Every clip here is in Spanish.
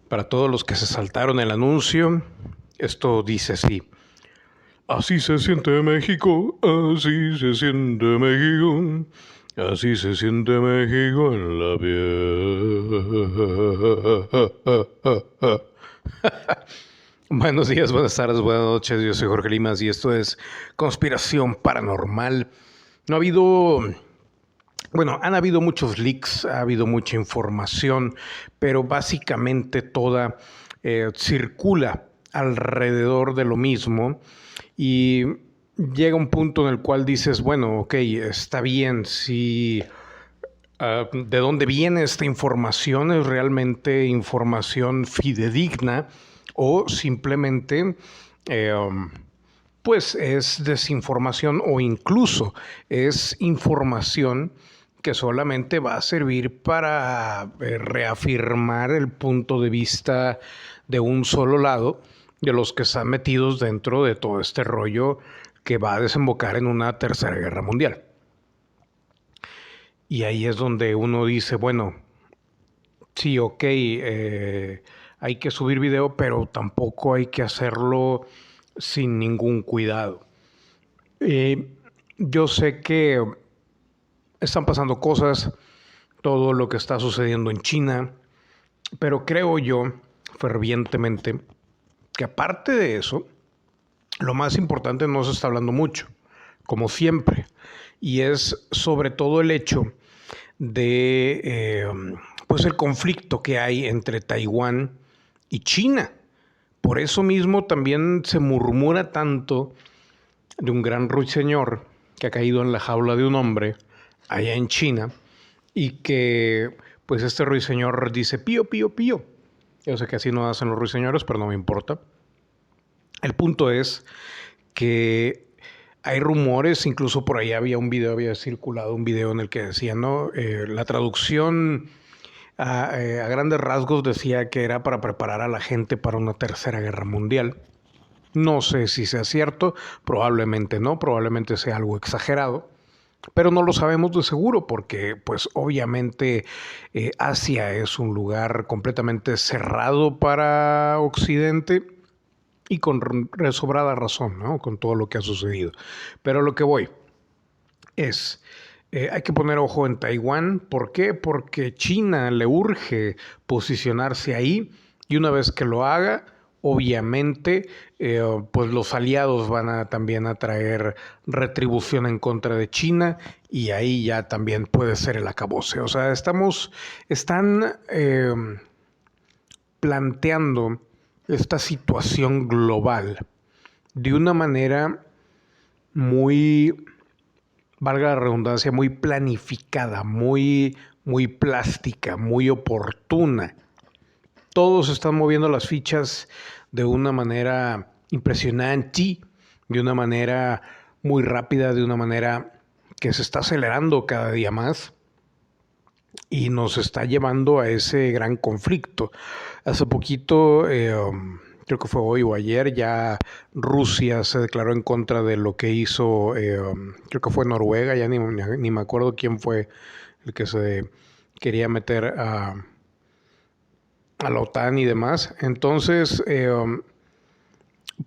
Para todos los que se saltaron el anuncio, esto dice así. Así se siente México, así se siente México, así se siente México en la piel. Buenos días, buenas tardes, buenas noches. Yo soy Jorge Limas y esto es Conspiración Paranormal. No ha habido... Bueno, han habido muchos leaks, ha habido mucha información, pero básicamente toda circula alrededor de lo mismo y llega un punto en el cual dices, bueno, ok, está bien, si de dónde viene esta información es realmente información fidedigna o simplemente pues es desinformación o incluso es información que solamente va a servir para reafirmar el punto de vista de un solo lado de los que están metidos dentro de todo este rollo que va a desembocar en una tercera guerra mundial. Y ahí es donde uno dice, bueno, sí, ok, hay que subir video, pero tampoco hay que hacerlo sin ningún cuidado. Yo sé que están pasando cosas, todo lo que está sucediendo en China, pero creo yo fervientemente que aparte de eso, lo más importante no se está hablando mucho, como siempre, y es sobre todo el hecho de pues el conflicto que hay entre Taiwán y China. Por eso mismo también se murmura tanto de un gran ruiseñor que ha caído en la jaula de un hombre allá en China y que pues este ruiseñor dice pío, pío, pío. Yo sé que así no hacen los ruiseñores, pero no me importa. El punto es que hay rumores, incluso por ahí había circulado un video en el que decía, ¿no? La traducción a grandes rasgos decía que era para preparar a la gente para una tercera guerra mundial. No sé si sea cierto, probablemente no, probablemente sea algo exagerado, pero no lo sabemos de seguro porque pues obviamente Asia es un lugar completamente cerrado para Occidente y con resobrada razón, ¿no? Con todo lo que ha sucedido. Pero lo que voy es, hay que poner ojo en Taiwán. ¿Por qué? Porque China le urge posicionarse ahí y una vez que lo haga, obviamente, pues los aliados van a también a traer retribución en contra de China y ahí ya también puede ser el acabose. O sea, están planteando esta situación global de una manera muy, valga la redundancia, muy planificada, muy plástica, muy oportuna. Todos están moviendo las fichas de una manera impresionante, de una manera muy rápida, de una manera que se está acelerando cada día más y nos está llevando a ese gran conflicto. Hace poquito, creo que fue hoy o ayer, ya Rusia se declaró en contra de lo que hizo, creo que fue Noruega, ya ni me acuerdo quién fue el que se quería meter a la OTAN y demás. Entonces,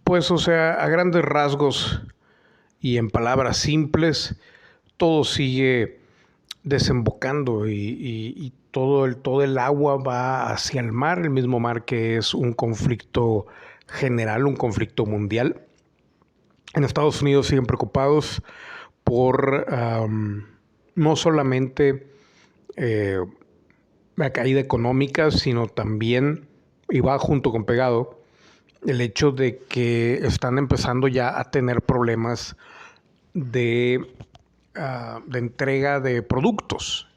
pues o sea, a grandes rasgos y en palabras simples, todo sigue desembocando y todo el agua va hacia el mar, el mismo mar que es un conflicto general, un conflicto mundial. En Estados Unidos siguen preocupados por no solamente la caída económica, sino también, y va junto con pegado, el hecho de que están empezando ya a tener problemas de entrega de productos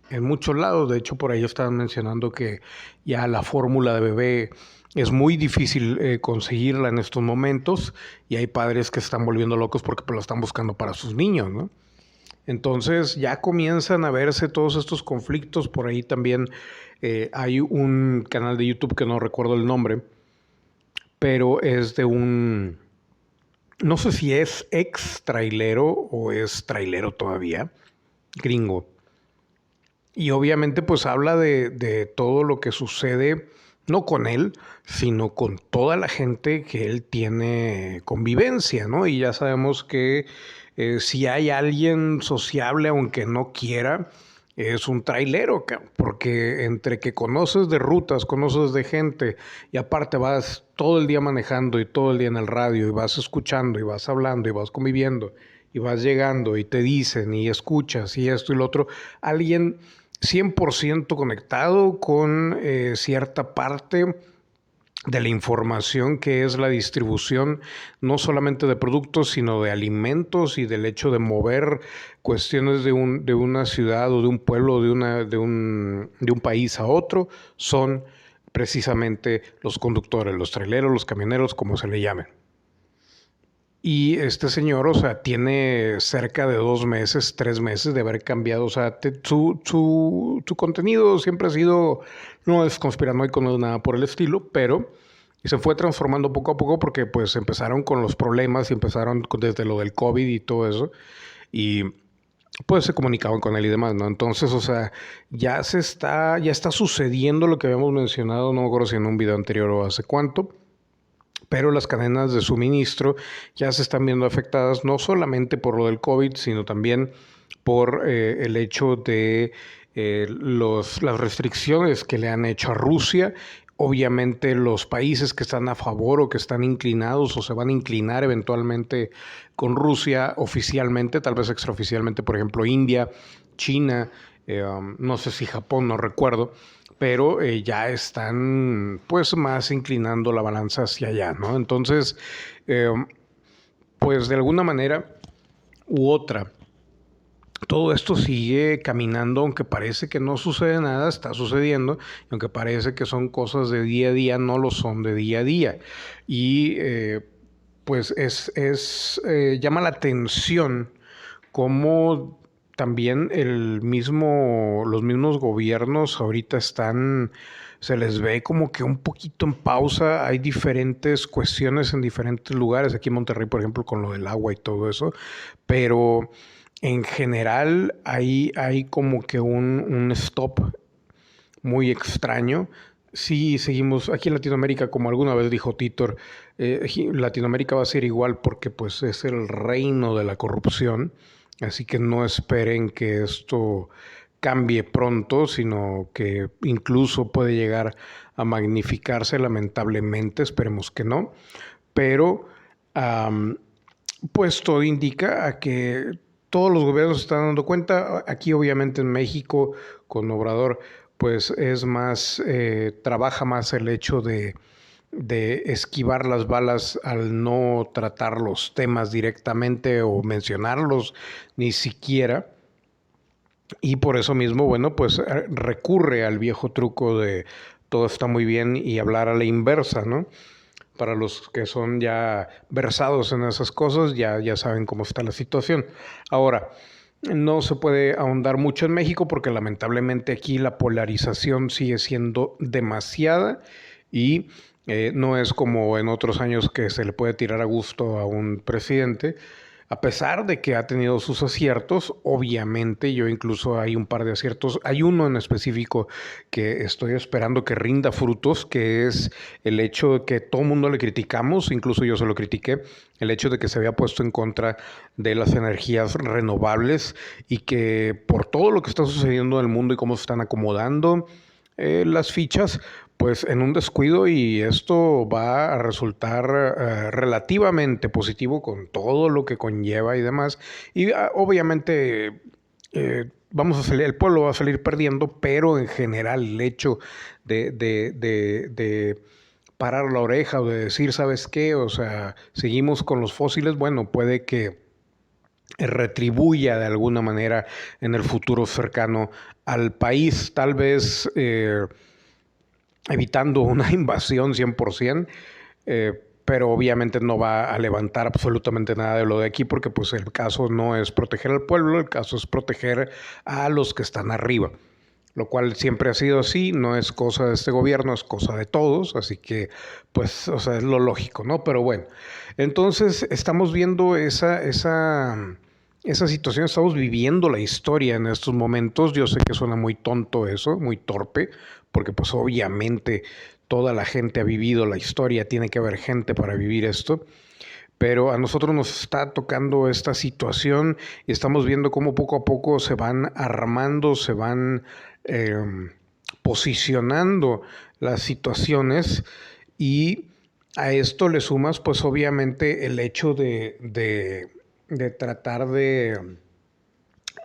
en muchos lados. De hecho, por ahí estaban mencionando que ya la fórmula de bebé es muy difícil conseguirla en estos momentos y hay padres que se están volviendo locos porque pues, la están buscando para sus niños, ¿no? Entonces ya comienzan a verse todos estos conflictos. Por ahí también hay un canal de YouTube que no recuerdo el nombre, pero es de un, no sé si es ex trailero o es trailero todavía, gringo. Y obviamente pues habla de todo lo que sucede no con él, sino con toda la gente que él tiene convivencia, ¿no? Y ya sabemos que si hay alguien sociable, aunque no quiera, es un trailero, porque entre que conoces de rutas, conoces de gente, y aparte vas todo el día manejando y todo el día en el radio, y vas escuchando, y vas hablando, y vas conviviendo, y vas llegando, y te dicen, y escuchas, y esto y lo otro, alguien 100% conectado con cierta parte de la información que es la distribución no solamente de productos, sino de alimentos y del hecho de mover cuestiones de una ciudad o de un pueblo, de un país a otro, son precisamente los conductores, los traileros, los camioneros, como se le llamen. Y este señor, o sea, tiene cerca de 2 meses, 3 meses de haber cambiado. O sea, su contenido siempre ha sido, no es conspiranoico, no es nada por el estilo, pero se fue transformando poco a poco porque pues empezaron con los problemas y empezaron desde lo del COVID y todo eso. Y pues se comunicaban con él y demás, ¿no? Entonces, o sea, ya está sucediendo lo que habíamos mencionado, no me acuerdo si en un video anterior o hace cuánto, pero las cadenas de suministro ya se están viendo afectadas no solamente por lo del COVID, sino también por el hecho de las restricciones que le han hecho a Rusia. Obviamente los países que están a favor o que están inclinados o se van a inclinar eventualmente con Rusia oficialmente, tal vez extraoficialmente, por ejemplo India, China, no sé si Japón, no recuerdo, pero ya están pues más inclinando la balanza hacia allá, ¿no? Entonces, eh, pues de alguna manera u otra, todo esto sigue caminando, aunque parece que no sucede nada, está sucediendo, y aunque parece que son cosas de día a día, no lo son de día a día. Y pues llama la atención cómo también los mismos gobiernos ahorita se les ve como que un poquito en pausa. Hay diferentes cuestiones en diferentes lugares, aquí en Monterrey, por ejemplo, con lo del agua y todo eso, pero en general hay como que un stop muy extraño. Sí, seguimos aquí en Latinoamérica, como alguna vez dijo Titor, Latinoamérica va a ser igual porque pues es el reino de la corrupción, así que no esperen que esto cambie pronto, sino que incluso puede llegar a magnificarse lamentablemente, esperemos que no, pero pues todo indica a que todos los gobiernos se están dando cuenta. Aquí obviamente en México con Obrador pues es más, trabaja más el hecho de esquivar las balas al no tratar los temas directamente o mencionarlos ni siquiera. Y por eso mismo, bueno, pues recurre al viejo truco de todo está muy bien y hablar a la inversa, ¿no? Para los que son ya versados en esas cosas, ya saben cómo está la situación. Ahora, no se puede ahondar mucho en México porque lamentablemente aquí la polarización sigue siendo demasiada y no es como en otros años que se le puede tirar a gusto a un presidente. A pesar de que ha tenido sus aciertos, obviamente yo incluso hay un par de aciertos, hay uno en específico que estoy esperando que rinda frutos, que es el hecho de que todo el mundo le criticamos, incluso yo se lo critiqué, el hecho de que se había puesto en contra de las energías renovables y que por todo lo que está sucediendo en el mundo y cómo se están acomodando las fichas, pues en un descuido y esto va a resultar relativamente positivo con todo lo que conlleva y demás. Y obviamente vamos a salir, el pueblo va a salir perdiendo, pero en general el hecho de parar la oreja o de decir, ¿sabes qué? O sea, seguimos con los fósiles, bueno, puede que retribuya de alguna manera en el futuro cercano al país, tal vez evitando una invasión 100%, pero obviamente no va a levantar absolutamente nada de lo de aquí porque pues el caso no es proteger al pueblo, el caso es proteger a los que están arriba, lo cual siempre ha sido así, no es cosa de este gobierno, es cosa de todos, así que pues, o sea, es lo lógico, ¿no? Pero bueno, entonces estamos viendo esa esa situación, estamos viviendo la historia en estos momentos. Yo sé que suena muy tonto eso, muy torpe, porque pues obviamente toda la gente ha vivido la historia, tiene que haber gente para vivir esto, pero a nosotros nos está tocando esta situación y estamos viendo cómo poco a poco se van armando, se van eh, posicionando las situaciones, y a esto le sumas pues obviamente el hecho de tratar de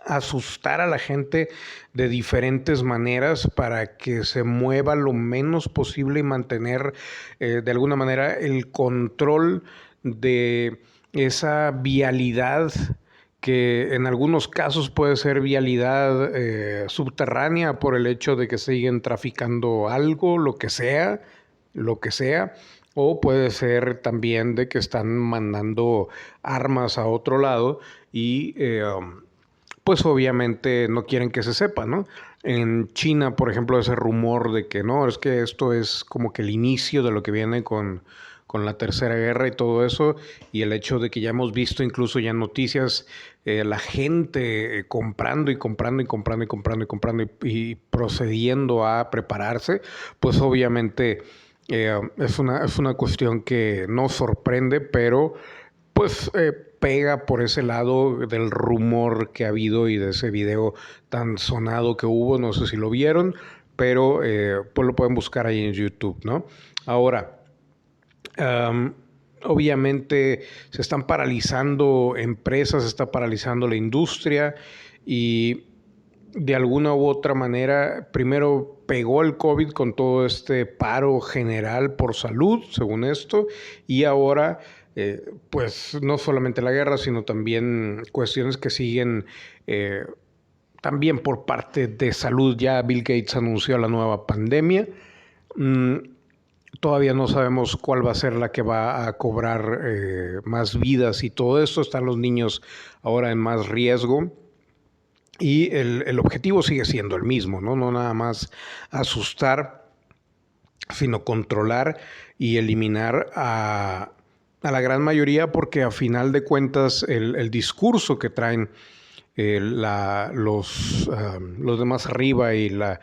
asustar a la gente de diferentes maneras para que se mueva lo menos posible y mantener de alguna manera el control de esa vialidad, que en algunos casos puede ser vialidad subterránea por el hecho de que siguen traficando algo, lo que sea, o puede ser también de que están mandando armas a otro lado y pues obviamente no quieren que se sepa, ¿no? En China, por ejemplo, ese rumor de que no, es que esto es como que el inicio de lo que viene con la Tercera Guerra y todo eso, y el hecho de que ya hemos visto incluso ya noticias, la gente comprando y comprando y comprando y comprando y comprando y procediendo a prepararse, pues obviamente es una cuestión que no sorprende, pero pues pega por ese lado del rumor que ha habido y de ese video tan sonado que hubo, no sé si lo vieron, pero pues lo pueden buscar ahí en YouTube, ¿no? Ahora, um, obviamente se están paralizando empresas, se está paralizando la industria, y de alguna u otra manera, primero pegó el COVID con todo este paro general por salud, según esto, y ahora, pues no solamente la guerra, sino también cuestiones que siguen eh, también por parte de salud. Ya Bill Gates anunció la nueva pandemia. Mm, Todavía no sabemos cuál va a ser la que va a cobrar más vidas y todo eso. Están los niños ahora en más riesgo. Y el objetivo sigue siendo el mismo, ¿no? No nada más asustar, sino controlar y eliminar a la gran mayoría, porque a final de cuentas el discurso que traen los demás arriba y la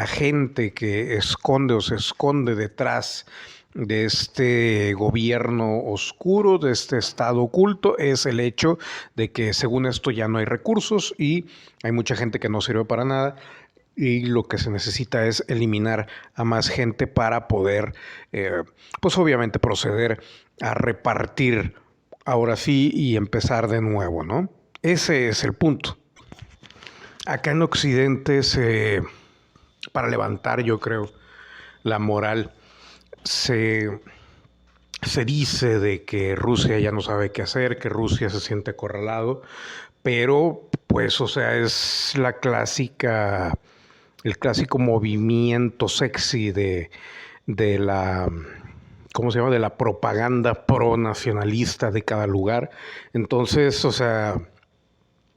gente que esconde o se esconde detrás de este gobierno oscuro, de este estado oculto, es el hecho de que según esto ya no hay recursos y hay mucha gente que no sirve para nada, y lo que se necesita es eliminar a más gente para poder, pues obviamente proceder a repartir ahora sí y empezar de nuevo, ¿no? Ese es el punto. Acá en Occidente para levantar, yo creo, la moral, se, se dice de que Rusia ya no sabe qué hacer, que Rusia se siente acorralado, pero pues, o sea, es el clásico movimiento sexy de la, ¿cómo se llama? De la propaganda pro-nacionalista de cada lugar. Entonces, o sea,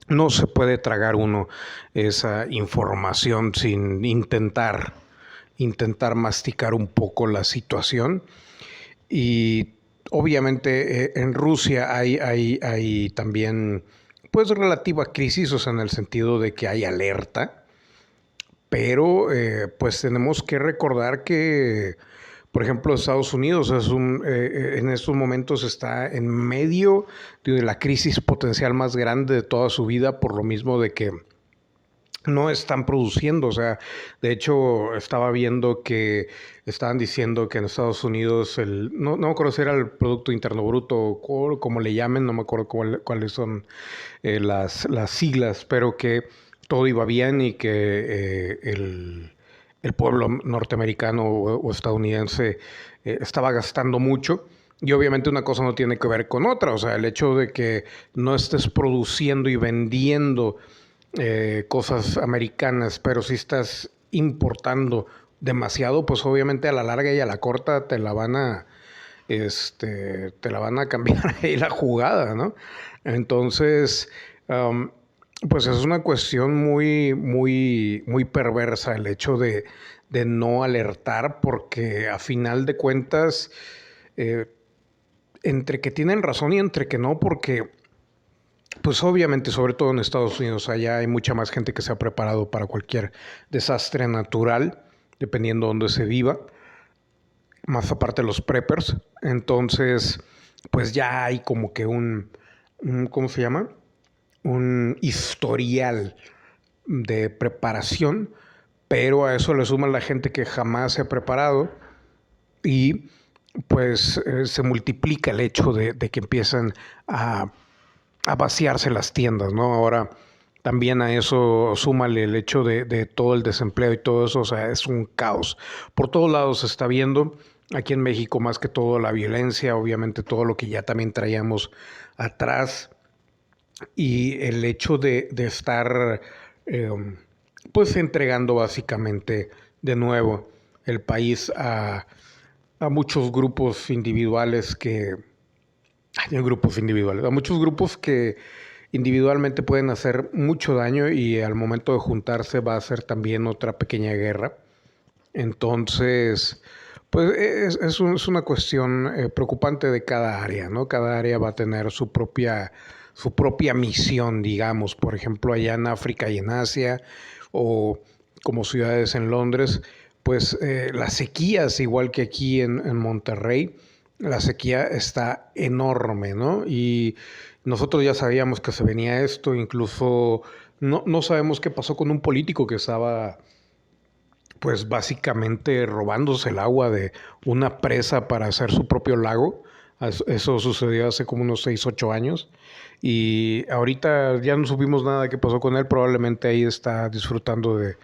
no se puede tragar uno esa información sin intentar masticar un poco la situación. Y obviamente en Rusia hay también pues relativa crisis, o sea, en el sentido de que hay alerta, pero pues tenemos que recordar que, por ejemplo, Estados Unidos en estos momentos está en medio de la crisis potencial más grande de toda su vida, por lo mismo de que no están produciendo. O sea, de hecho estaba viendo que estaban diciendo que en Estados Unidos no me acuerdo si era el Producto Interno Bruto o como le llamen, no me acuerdo cuáles son las siglas, pero que todo iba bien y que el pueblo norteamericano o estadounidense estaba gastando mucho. Y obviamente una cosa no tiene que ver con otra. O sea, el hecho de que no estés produciendo y vendiendo cosas americanas, pero si estás importando demasiado, pues obviamente a la larga y a la corta te la van a cambiar ahí la jugada, ¿no? Entonces, pues es una cuestión muy perversa el hecho de no alertar, porque a final de cuentas, eh, entre que tienen razón y entre que no, porque pues obviamente, sobre todo en Estados Unidos, allá hay mucha más gente que se ha preparado para cualquier desastre natural, dependiendo de dónde se viva, más aparte de los preppers. Entonces, pues ya hay como que ¿cómo se llama? Un historial de preparación, pero a eso le suma la gente que jamás se ha preparado y pues se multiplica el hecho de que empiezan a, a vaciarse las tiendas, ¿no? Ahora también a eso súmale el hecho de todo el desempleo y todo eso, o sea, es un caos. Por todos lados se está viendo, aquí en México más que todo la violencia, obviamente todo lo que ya también traíamos atrás y el hecho de estar eh, pues entregando básicamente de nuevo el país a muchos grupos individuales a muchos grupos que individualmente pueden hacer mucho daño y al momento de juntarse va a ser también otra pequeña guerra. Entonces, pues es una cuestión preocupante de cada área, ¿no? Cada área va a tener su propia misión, digamos. Por ejemplo, allá en África y en Asia, o como ciudades en Londres, pues las sequías, igual que aquí en Monterrey, la sequía está enorme, ¿no? Y nosotros ya sabíamos que se venía esto, incluso no sabemos qué pasó con un político que estaba pues básicamente robándose el agua de una presa para hacer su propio lago. Eso sucedió hace como unos 6 8 años. Y ahorita ya no supimos nada de qué pasó con él. Probablemente ahí está disfrutando de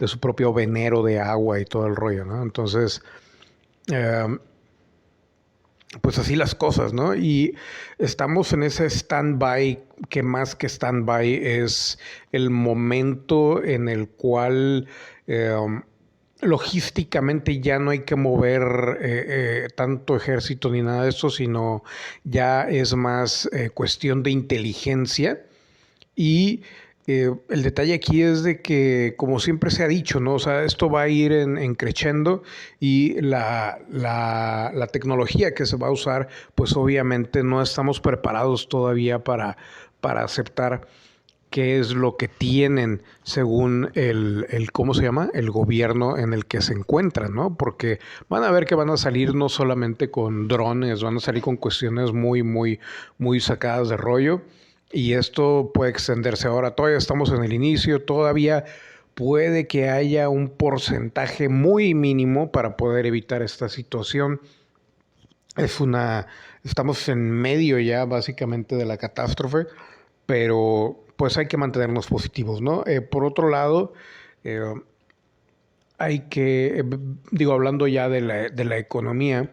su propio venero de agua y todo el rollo, ¿no? Entonces, eh, pues así las cosas, ¿no? Y estamos en ese stand-by, que más que stand-by es el momento en el cual eh, logísticamente ya no hay que mover tanto ejército ni nada de eso, sino ya es más cuestión de inteligencia y el detalle aquí es de que, como siempre se ha dicho, ¿no? O sea, esto va a ir en creciendo y la tecnología que se va a usar, pues obviamente no estamos preparados todavía para aceptar qué es lo que tienen según ¿cómo se llama? El gobierno en el que se encuentran, ¿no? Porque van a ver que van a salir no solamente con drones, van a salir con cuestiones muy sacadas de rollo. Y esto puede extenderse ahora. Todavía estamos en el inicio, todavía puede que haya un porcentaje muy mínimo para poder evitar esta situación. Estamos en medio ya básicamente de la catástrofe, pero pues hay que mantenernos positivos, ¿no? Por otro lado, eh, hay que, digo, hablando ya de la economía,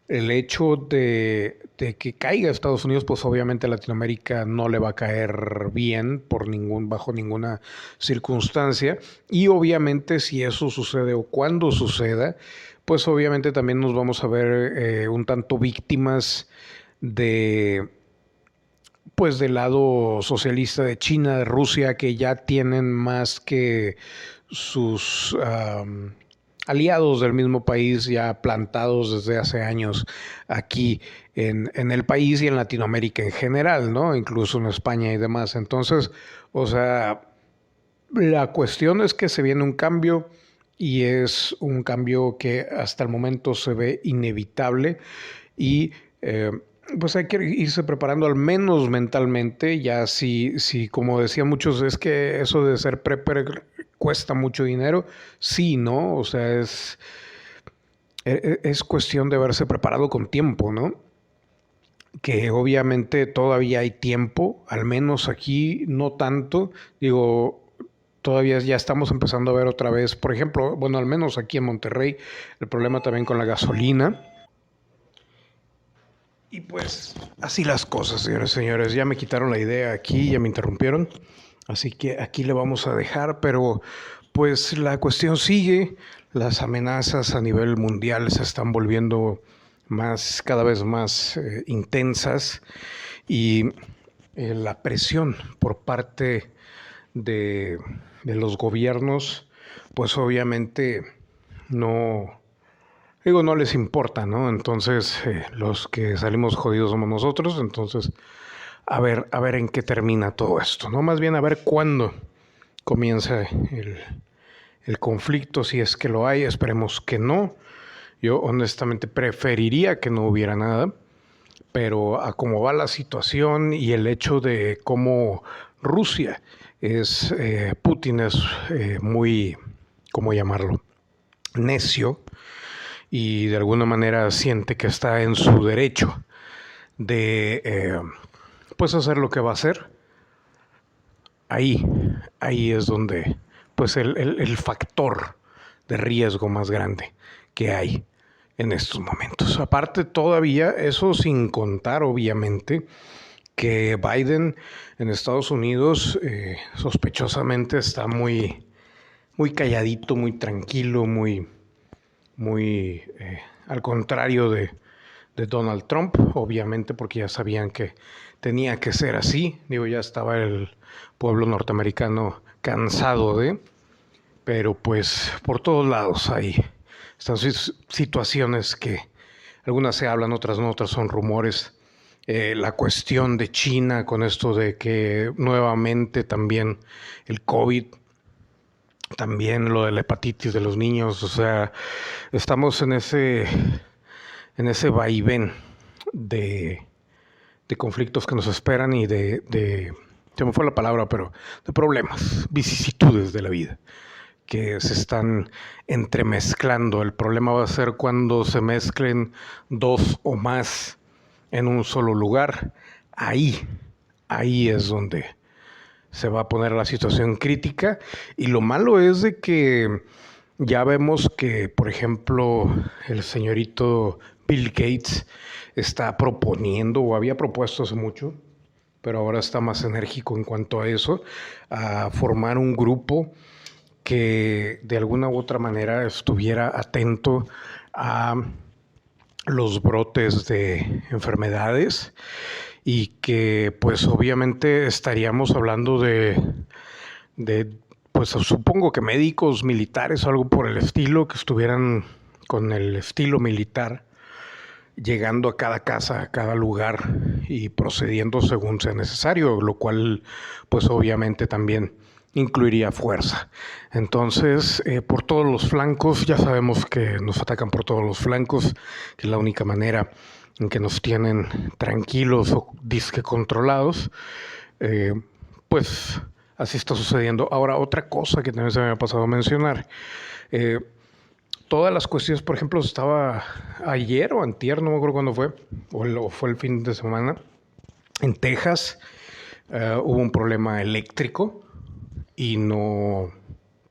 el hecho de que caiga Estados Unidos, pues obviamente a Latinoamérica no le va a caer bien bajo ninguna circunstancia. Y obviamente si eso sucede o cuando suceda, pues obviamente también nos vamos a ver un tanto víctimas de pues del lado socialista de China, de Rusia, que ya tienen más que sus aliados del mismo país ya plantados desde hace años aquí en el país y en Latinoamérica en general, ¿no? Incluso en España y demás. Entonces, o sea, la cuestión es que se viene un cambio y es un cambio que hasta el momento se ve inevitable y pues hay que irse preparando al menos mentalmente, ya si como decían muchos, es que eso de ser prepper cuesta mucho dinero, sí, ¿no? O sea, es cuestión de haberse preparado con tiempo, ¿no? Que obviamente todavía hay tiempo, al menos aquí no tanto, digo, todavía ya estamos empezando a ver otra vez, por ejemplo, bueno, al menos aquí en Monterrey, el problema también con la gasolina. Y pues así las cosas, señores y señores. Ya me quitaron la idea aquí, ya me interrumpieron. Así que aquí le vamos a dejar, pero pues la cuestión sigue. Las amenazas a nivel mundial se están volviendo cada vez más intensas y la presión por parte de, de los gobiernos, pues obviamente no, digo, no les importa, ¿no? Entonces, los que salimos jodidos somos nosotros. Entonces, a ver en qué termina todo esto, ¿no? Más bien a ver cuándo comienza el conflicto, si es que lo hay, esperemos que no. Yo honestamente preferiría que no hubiera nada, pero a cómo va la situación y el hecho de cómo Rusia es, Putin es muy, ¿cómo llamarlo? Necio, y de alguna manera siente que está en su derecho de pues hacer lo que va a hacer. Ahí, ahí es donde pues el factor de riesgo más grande que hay en estos momentos. Aparte todavía, eso sin contar obviamente que Biden en Estados Unidos sospechosamente está muy, muy calladito, muy tranquilo, muy al contrario de Donald Trump, obviamente porque ya sabían que tenía que ser así. Digo, ya estaba el pueblo norteamericano cansado pero pues por todos lados hay estas situaciones que algunas se hablan, otras no, otras son rumores. La cuestión de China con esto de que nuevamente también el COVID, también lo de la hepatitis de los niños, o sea, estamos en ese vaivén de, de conflictos que nos esperan y se me fue la palabra, pero de problemas, vicisitudes de la vida que se están entremezclando. El problema va a ser cuando se mezclen dos o más en un solo lugar. Ahí es donde se va a poner la situación crítica. Y lo malo es de que ya vemos que, por ejemplo, el señorito Bill Gates está proponiendo, o había propuesto hace mucho, pero ahora está más enérgico en cuanto a eso, a formar un grupo que de alguna u otra manera estuviera atento a los brotes de enfermedades y que pues obviamente estaríamos hablando de pues supongo que médicos, militares o algo por el estilo, que estuvieran con el estilo militar, llegando a cada casa, a cada lugar y procediendo según sea necesario, lo cual pues obviamente también incluiría fuerza. Entonces, por todos los flancos, ya sabemos que nos atacan por todos los flancos, que es la única manera en que nos tienen tranquilos o disque controlados, pues así está sucediendo. Ahora, otra cosa que también se me ha pasado a mencionar, todas las cuestiones, por ejemplo, estaba ayer o antier, no me acuerdo cuándo fue, o fue el fin de semana, en Texas hubo un problema eléctrico y no,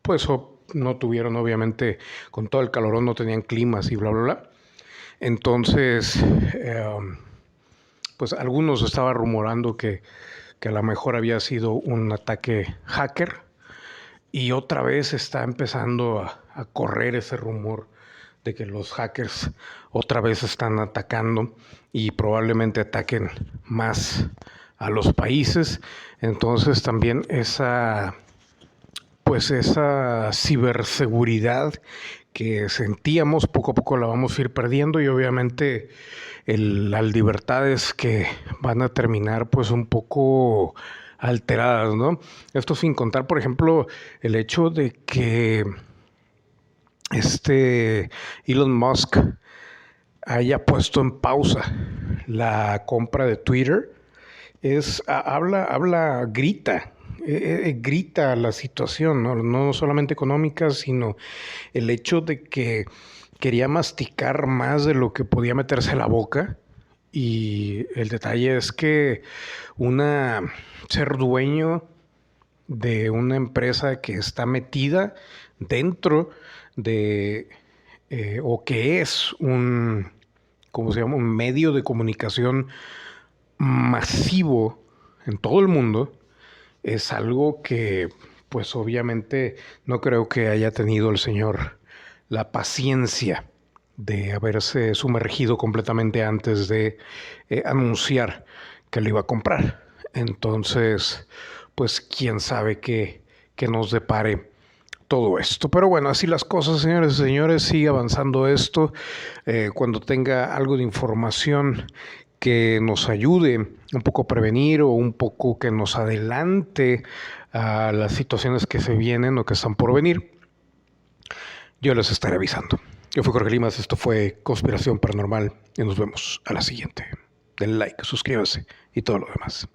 pues no tuvieron, obviamente, con todo el calorón, no tenían climas y bla, bla, bla. Entonces, pues algunos estaban rumorando que a lo mejor había sido un ataque hacker, y otra vez está empezando a correr ese rumor de que los hackers otra vez están atacando y probablemente ataquen más a los países. Entonces también esa ciberseguridad que sentíamos poco a poco la vamos a ir perdiendo, y obviamente las libertades que van a terminar pues un poco alteradas, ¿no? Esto sin contar, por ejemplo, el hecho de que Elon Musk haya puesto en pausa la compra de Twitter. Grita la situación, ¿no? No solamente económica, sino el hecho de que quería masticar más de lo que podía meterse a la boca. Y el detalle es que ser dueño de una empresa que está metida dentro de, o que es ¿cómo se llama? Un medio de comunicación masivo en todo el mundo, es algo que, pues obviamente, no creo que haya tenido el señor la paciencia de haberse sumergido completamente antes de anunciar que lo iba a comprar. Entonces, pues quién sabe qué nos depare todo esto. Pero bueno, así las cosas, señores y señores, sigue avanzando esto. Cuando tenga algo de información que nos ayude un poco a prevenir o un poco que nos adelante a las situaciones que se vienen o que están por venir, yo les estaré avisando. Yo fui Jorge Limas, esto fue Conspiración Paranormal y nos vemos a la siguiente. Den like, suscríbanse y todo lo demás.